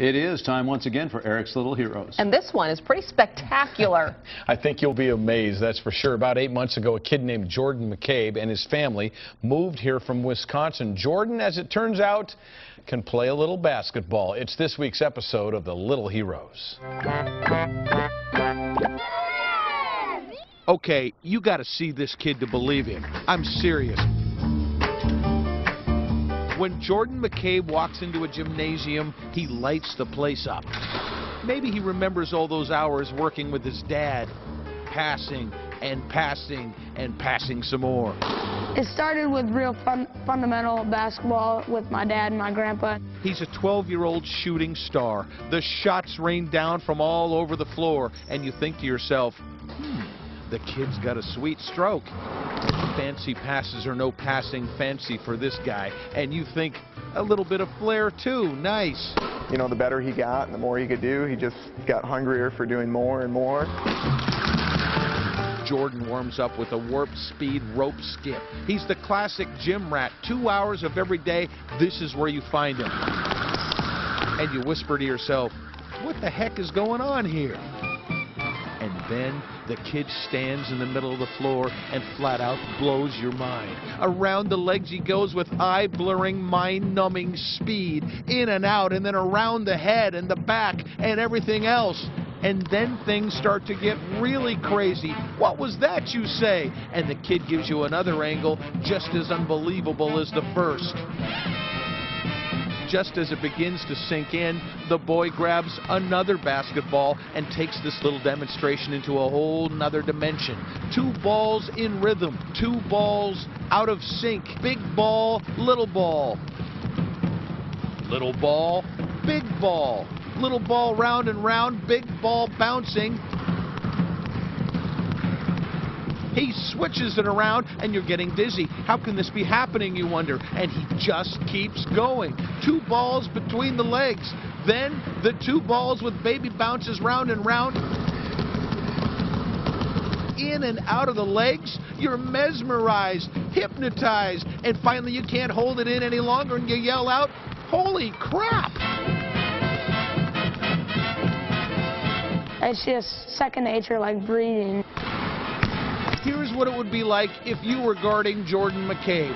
It is time once again for Eric's Little Heroes. And this one is pretty spectacular. I think you'll be amazed, that's for sure. About 8 months ago, a kid named Jordan McCabe and his family moved here from Wisconsin. Jordan, as it turns out, can play a little basketball. It's this week's episode of The Little Heroes. Okay, you got to see this kid to believe him. I'm serious. When Jordan McCabe walks into a gymnasium, he lights the place up. Maybe he remembers all those hours working with his dad, passing and passing and passing some more. It started with real fundamental basketball with my dad and my grandpa. He's a 12-year-old shooting star. The shots rain down from all over the floor, and you think to yourself, the kid's got a sweet stroke. Fancy passes or no passing fancy for this guy. And you think, a little bit of flair too, nice. You know, the better he got and the more he could do, he just got hungrier for doing more and more. Jordan warms up with a warp speed rope skip. He's the classic gym rat. 2 hours of every day, this is where you find him. And you whisper to yourself, what the heck is going on here? And then the kid stands in the middle of the floor and flat out blows your mind. Around the legs he goes with eye-blurring, mind-numbing speed, in and out, and then around the head and the back and everything else. And then things start to get really crazy. What was that, you say? And the kid gives you another angle just as unbelievable as the first. Just as it begins to sink in, the boy grabs another basketball and takes this little demonstration into a whole nother dimension. 2 balls in rhythm, 2 balls out of sync. Big ball, little ball. Little ball, big ball. Little ball round and round, big ball bouncing. He switches it around, and you're getting dizzy. How can this be happening, you wonder? And he just keeps going. 2 balls between the legs. Then the 2 balls with baby bounces round and round. In and out of the legs. You're mesmerized, hypnotized, and finally you can't hold it in any longer, and you yell out, "Holy crap!" It's just second nature, like breathing. Here's what it would be like if you were guarding Jordan McCabe.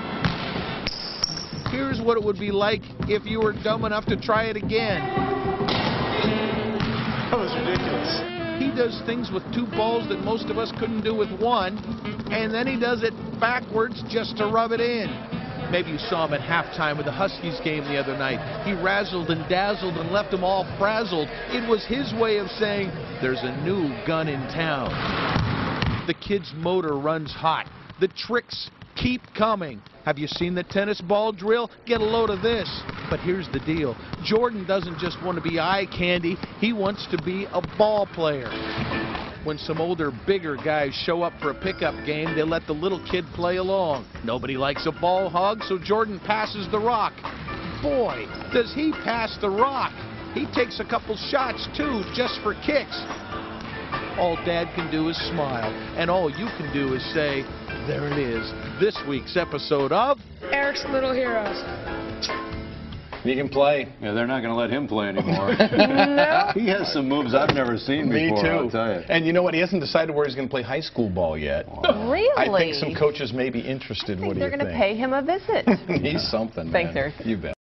Here's what it would be like if you were dumb enough to try it again. That was ridiculous. He does things with 2 balls that most of us couldn't do with 1, and then he does it backwards just to rub it in. Maybe you saw him at halftime of the Huskies game the other night. He razzled and dazzled and left them all frazzled. It was his way of saying, there's a new gun in town. The kid's motor runs hot. The tricks keep coming. Have you seen the tennis ball drill? Get a load of this. But here's the deal. Jordan doesn't just want to be eye candy. He wants to be a ball player. When some older, bigger guys show up for a pickup game, they let the little kid play along. Nobody likes a ball hog, so Jordan passes the rock. Boy, does he pass the rock. He takes a couple shots, too, just for kicks. All Dad can do is smile, and all you can do is say, there it is, this week's episode of Eric's Little Heroes. He can play. Yeah, they're not going to let him play anymore. No. He has some moves I've never seen before, Me too. I'll tell you. And you know what? He hasn't decided where he's going to play high school ball yet. Really? I think some coaches may be interested. What do you They're think? going to pay him a visit. He's something, man. Thanks, Eric. You bet.